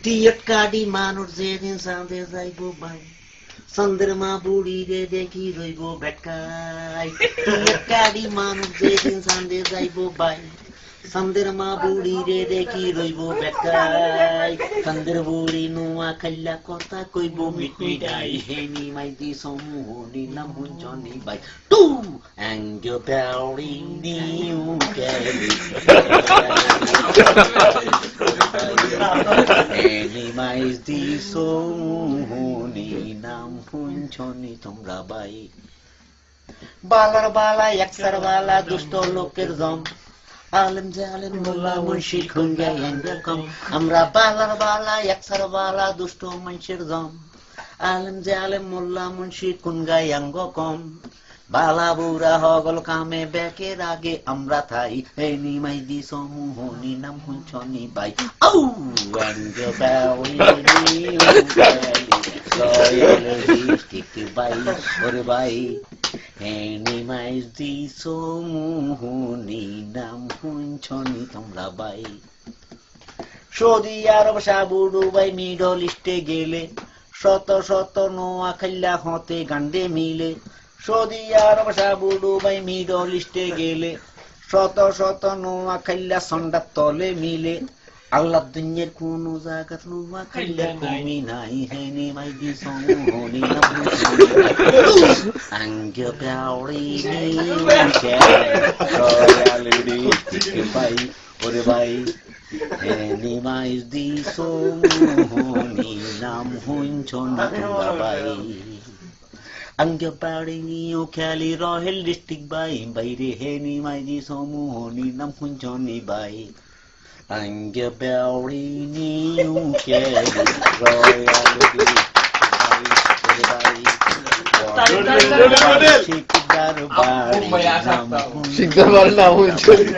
টিয়ট কাটি মানুষ যেদিন চাঁদে যাইব বাই চন্দ্রমা বুড়ি রে দেখি রইব বেটকাই টিয়ট কাটি মানুষ যেদিন চাঁদে যাইব বাই চন্দ্রমা বুড়ি রে দেখি রইব বেটকাই চন্দ্র বুড়ি নোয়া খাইলা কথা কইব মিটমিটাই হেনি মাইদি সমূহ নিলাম হুঞ্জনি বাই টু অ্যাঙ্গ বেউরি নিউ ক্যালি হেনি মাইদি সমূহ নিলাম হুঞ্জনি তোমরা বাই বালার বালা একসার বালা দুষ্ট লোকের জম আলেম জালেম মোল্লা মুন্সি খুনগাই এরকম আমরা বালার বালা একসার বালা দুষ্ট মানুষের জম আলেম জালেম মোল্লা মুন্সি খুনগাই অঙ্গ কম বালা বুড়া হগল কামে বেকের আগে আমরা থাই এই নিমাই দি সমূহ নিনাম হুঞ্চনি বাই আউ অঙ্গ বাউই রয়্যাল ডিস্ট্রিক্ট বাই ওরে বাই নিমাই দি সমূহ নিনাম হুঞ্চনি তোমরা বাই সৌদি আরব সাবু দুবাই মিডল ইস্টে গেলে শত শত নোয়া খাইলা হতে গান্ডে মিলে সৌদি আরব সাবু দুবাই মিডল ইস্টে গেলে শত শত নোয়া খাইলা সন্ডার তলে মিলে আল্লাহ দুনিয়ার কোন জায়গাত নোয়া খাইলা কমি নাই হেনি মাইদি সমূহনি আঙ্গ বেউরি রয়্যাল ডিস্ট্রিক্ট বাই ওরে বাই হেনি মাইদি সমূহনি নাম হুঞ্চনি তোমরা বাই অঙ্গ বেউরি নিউ ক্যালি রয়্যাল ডিস্ট্রিক্ট বাই বাইরে হেনি মাইদি সমূহনি নাম হুঞ্চনি বাই অঙ্গ বেউরি নিউ ক্যালি রয়্যাল ডিস্ট্রিক্ট বাই শিকদার বাড়ি নাম হুঞ্চনি